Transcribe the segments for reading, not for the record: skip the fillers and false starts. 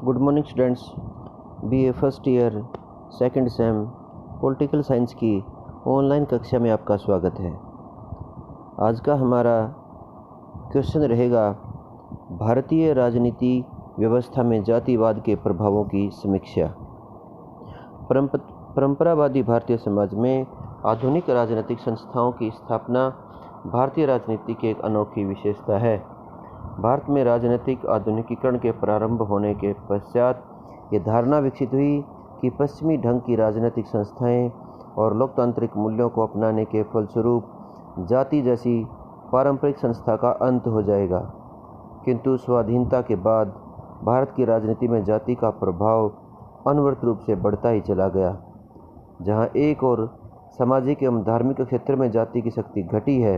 Good morning students. BA first year second same political science की online कक्षा में आपका स्वागत है। आज का हमारा क्वेश्चन रहेगा भारतीय राजनीति व्यवस्था में जातिवाद के प्रभावों की समीक्षा। परंपरावादी भारतीय समाज में आधुनिक राजनीतिक संस्थाओं की स्थापना भारतीय राजनीति की एक अनोखी विशेषता है। भारत में राजनीतिक आधुनिकीकरण के प्रारंभ होने के पश्चात ये धारणा विकसित हुई कि पश्चिमी ढंग की राजनीतिक संस्थाएं और लोकतांत्रिक मूल्यों को अपनाने के फलस्वरूप जाति जैसी पारंपरिक संस्था का अंत हो जाएगा। किंतु स्वाधीनता के बाद भारत की राजनीति में जाति का प्रभाव अनवरत रूप से बढ़ता ही चला गया। जहां एक ओर सामाजिक एवं धार्मिक क्षेत्र में जाति की शक्ति घटी है,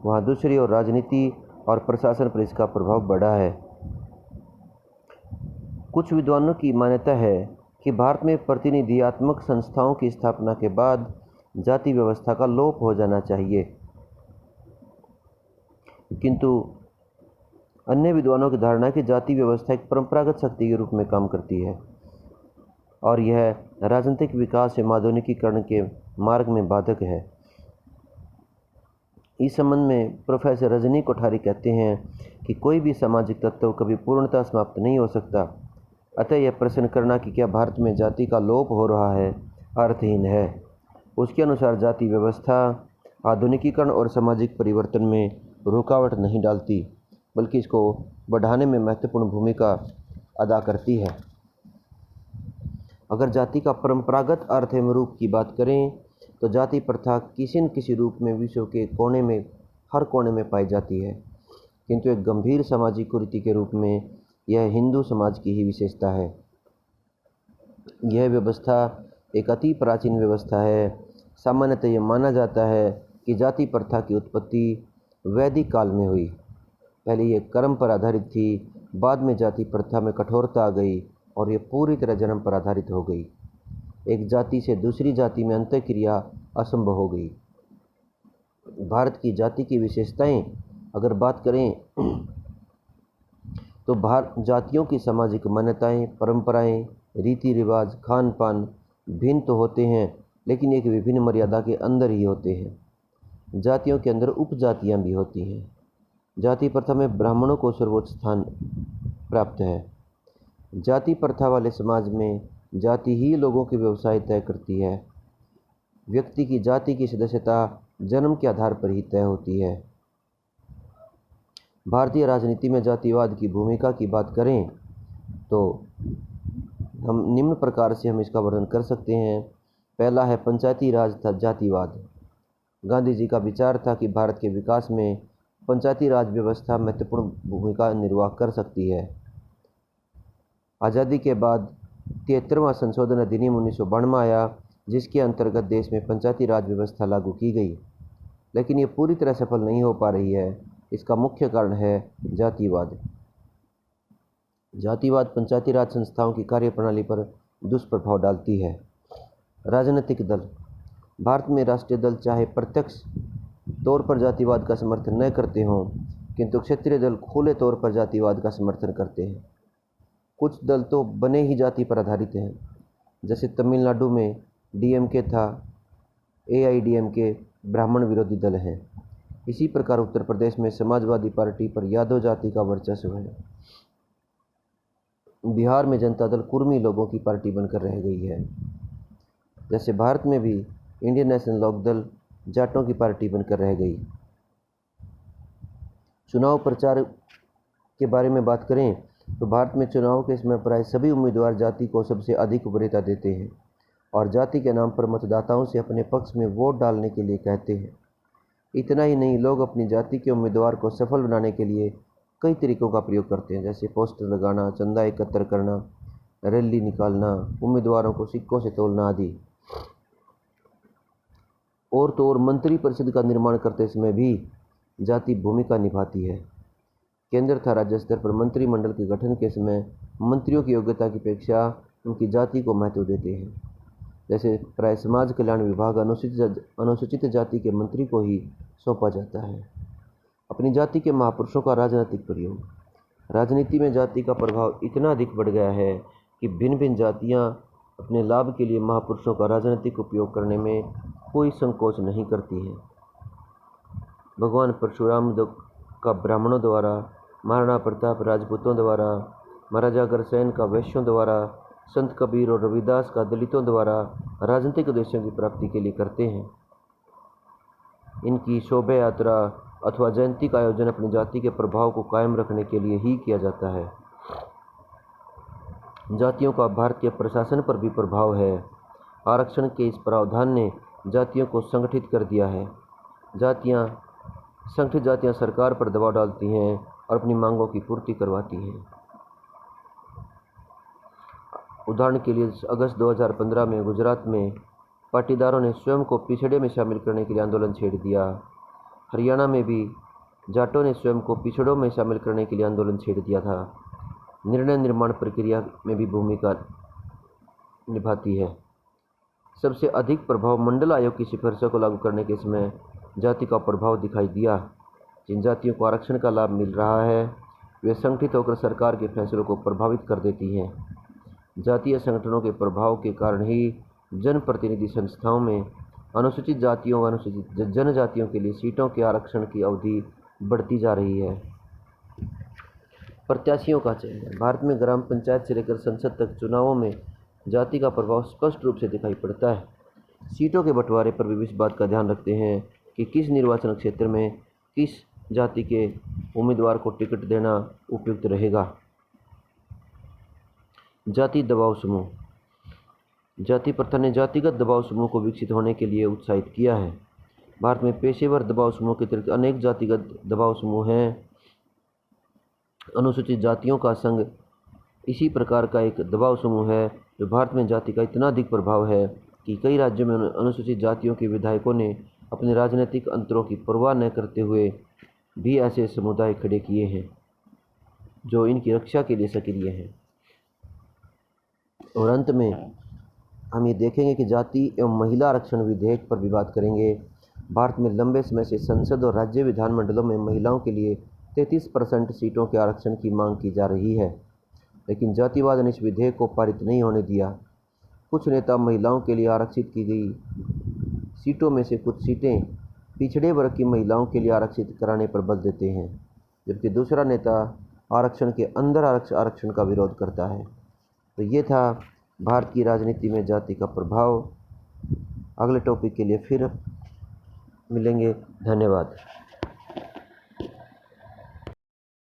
वहां दूसरी ओर राजनीति और प्रशासन पर इसका प्रभाव बढ़ा है। कुछ विद्वानों की मान्यता है कि भारत में प्रतिनिधियात्मक संस्थाओं की स्थापना के बाद जाति व्यवस्था का लोप हो जाना चाहिए, किंतु अन्य विद्वानों की धारणा है कि जाति व्यवस्था एक परंपरागत शक्ति के रूप में काम करती है और यह राजनीतिक विकास एवं आधुनिकीकरण के मार्ग में बाधक है। इस संबंध में प्रोफेसर रजनी कोठारी कहते हैं कि कोई भी सामाजिक तत्व कभी पूर्णतः समाप्त नहीं हो सकता, अतः यह प्रश्न करना कि क्या भारत में जाति का लोप हो रहा है अर्थहीन है। उसके अनुसार जाति व्यवस्था आधुनिकीकरण और सामाजिक परिवर्तन में रुकावट नहीं डालती, बल्कि इसको बढ़ाने में महत्वपूर्ण भूमिका अदा करती है। अगर जाति का परंपरागत अर्थ एवं रूप की बात करें तो जाति प्रथा किसी न किसी रूप में विश्व के हर कोने में पाई जाती है, किंतु एक गंभीर सामाजिक कुरीति के रूप में यह हिंदू समाज की ही विशेषता है। यह व्यवस्था एक अति प्राचीन व्यवस्था है। सामान्यतः यह माना जाता है कि जाति प्रथा की उत्पत्ति वैदिक काल में हुई। पहले यह कर्म पर आधारित थी, बाद में जाति प्रथा में कठोरता आ गई और यह पूरी तरह जन्म पर आधारित हो गई। एक जाति से दूसरी जाति में अंतःक्रिया असंभव हो गई। भारत की जाति की विशेषताएं अगर बात करें तो जातियों की सामाजिक मान्यताएं, परंपराएं, रीति रिवाज, खान पान भिन्न तो होते हैं, लेकिन एक विभिन्न मर्यादा के अंदर ही होते हैं। जातियों के अंदर उपजातियां भी होती हैं। जाति प्रथा में ब्राह्मणों को सर्वोच्च स्थान प्राप्त है। जाति प्रथा वाले समाज में जाति ही लोगों के व्यवसाय तय करती है। व्यक्ति की जाति की सदस्यता जन्म के आधार पर ही तय होती है। भारतीय राजनीति में जातिवाद की भूमिका की बात करें तो हम निम्न प्रकार से इसका वर्णन कर सकते हैं। पहला है पंचायती राज तथा जातिवाद। गांधी जी का विचार था कि भारत के विकास में पंचायती राज व्यवस्था महत्वपूर्ण भूमिका निर्वाह कर सकती है। आज़ादी के बाद 73वां संशोधन अधिनियम 1992 आया, जिसके अंतर्गत देश में पंचायती राज व्यवस्था लागू की गई, लेकिन ये पूरी तरह सफल नहीं हो पा रही है। इसका मुख्य कारण है जातिवाद। जातिवाद पंचायती राज संस्थाओं की कार्यप्रणाली पर दुष्प्रभाव डालती है। राजनीतिक दल। भारत में राष्ट्रीय दल चाहे प्रत्यक्ष तौर पर जातिवाद का समर्थन न करते हों, किंतु क्षेत्रीय दल खुले तौर पर जातिवाद का समर्थन करते हैं। कुछ दल तो बने ही जाति पर आधारित हैं, जैसे तमिलनाडु में डीएमके था, एआईडीएमके ब्राह्मण विरोधी दल है। इसी प्रकार उत्तर प्रदेश में समाजवादी पार्टी पर यादव जाति का वर्चस्व है। बिहार में जनता दल कुर्मी लोगों की पार्टी बनकर रह गई है। जैसे भारत में भी इंडियन नेशनल लोक दल जाटों की पार्टी बनकर रह गई। चुनाव प्रचार के बारे में बात करें तो भारत में चुनाव के समय प्राय सभी उम्मीदवार जाति को सबसे अधिक वरीयता देते हैं और जाति के नाम पर मतदाताओं से अपने पक्ष में वोट डालने के लिए कहते हैं। इतना ही नहीं, लोग अपनी जाति के उम्मीदवार को सफल बनाने के लिए कई तरीकों का प्रयोग करते हैं, जैसे पोस्टर लगाना, चंदा एकत्र करना, रैली निकालना, उम्मीदवारों को सिक्कों से तोलना आदि। और तो और मंत्री परिषद का निर्माण करते समय भी जाति भूमिका निभाती है। केंद्र तथा राज्य स्तर पर मंत्रिमंडल के गठन के समय मंत्रियों की योग्यता की अपेक्षा उनकी जाति को महत्व देते हैं। जैसे प्राय समाज कल्याण विभाग अनुसूचित जाति के मंत्री को ही सौंपा जाता है। अपनी जाति के महापुरुषों का राजनीतिक प्रयोग। राजनीति में जाति का प्रभाव इतना अधिक बढ़ गया है कि भिन्न भिन्न जातियां अपने लाभ के लिए महापुरुषों का राजनीतिक उपयोग करने में कोई संकोच नहीं करती हैं। भगवान परशुराम का ब्राह्मणों द्वारा, महाराणा प्रताप राजपूतों द्वारा, महाराजा अग्रसेन का वैश्यों द्वारा, संत कबीर और रविदास का दलितों द्वारा राजनीतिक उद्देश्यों की प्राप्ति के लिए करते हैं। इनकी शोभा यात्रा अथवा जयंती का आयोजन अपनी जाति के प्रभाव को कायम रखने के लिए ही किया जाता है। जातियों का भारतीय प्रशासन पर भी प्रभाव है। आरक्षण के इस प्रावधान ने जातियों को संगठित कर दिया है। संगठित जातियां सरकार पर दबाव डालती हैं और अपनी मांगों की पूर्ति करवाती हैं। उदाहरण के लिए अगस्त 2015 में गुजरात में पाटीदारों ने स्वयं को पिछड़े में शामिल करने के लिए आंदोलन छेड़ दिया। हरियाणा में भी जाटों ने स्वयं को पिछड़ों में शामिल करने के लिए आंदोलन छेड़ दिया था। निर्णय निर्माण प्रक्रिया में भी भूमिका निभाती है। सबसे अधिक प्रभाव मंडल आयोग की सिफारिशों को लागू करने के समय जाति का प्रभाव दिखाई दिया। जिन जातियों को आरक्षण का लाभ मिल रहा है वे संगठित होकर सरकार के फैसलों को प्रभावित कर देती हैं। जातीय संगठनों के प्रभाव के कारण ही जनप्रतिनिधि संस्थाओं में अनुसूचित जातियों व अनुसूचित जनजातियों के लिए सीटों के आरक्षण की अवधि बढ़ती जा रही है। प्रत्याशियों का चयन। भारत में ग्राम पंचायत से लेकर संसद तक चुनावों में जाति का प्रभाव स्पष्ट रूप से दिखाई पड़ता है। सीटों के बंटवारे पर भी इस बात का ध्यान रखते हैं कि किस निर्वाचन क्षेत्र में किस जाति के उम्मीदवार को टिकट देना उपयुक्त रहेगा। जाति दबाव समूह। जाति प्रथा ने जातिगत दबाव समूह को विकसित होने के लिए उत्साहित किया है। भारत में पेशेवर दबाव समूह के अतिरिक्त अनेक जातिगत दबाव समूह हैं। अनुसूचित जातियों का संघ इसी प्रकार का एक दबाव समूह है जो भारत में जाति का इतना अधिक प्रभाव है कि कई राज्यों में अनुसूचित जातियों के विधायकों ने अपने राजनीतिक अंतरों की परवाह न करते हुए भी ऐसे समुदाय खड़े किए हैं जो इनकी रक्षा के लिए सक्रिय हैं। और अंत में हम ये देखेंगे कि जाति एवं महिला आरक्षण विधेयक पर भी बात करेंगे। भारत में लंबे समय से संसद और राज्य विधानमंडलों में महिलाओं के लिए 33% सीटों के आरक्षण की मांग की जा रही है, लेकिन जातिवाद ने इस विधेयक को पारित नहीं होने दिया। कुछ नेता महिलाओं के लिए आरक्षित की गई सीटों में से कुछ सीटें पिछड़े वर्ग की महिलाओं के लिए आरक्षित कराने पर बल देते हैं, जबकि दूसरा नेता आरक्षण के अंदर आरक्षण का विरोध करता है। तो ये था भारत की राजनीति में जाति का प्रभाव। अगले टॉपिक के लिए फिर मिलेंगे। धन्यवाद।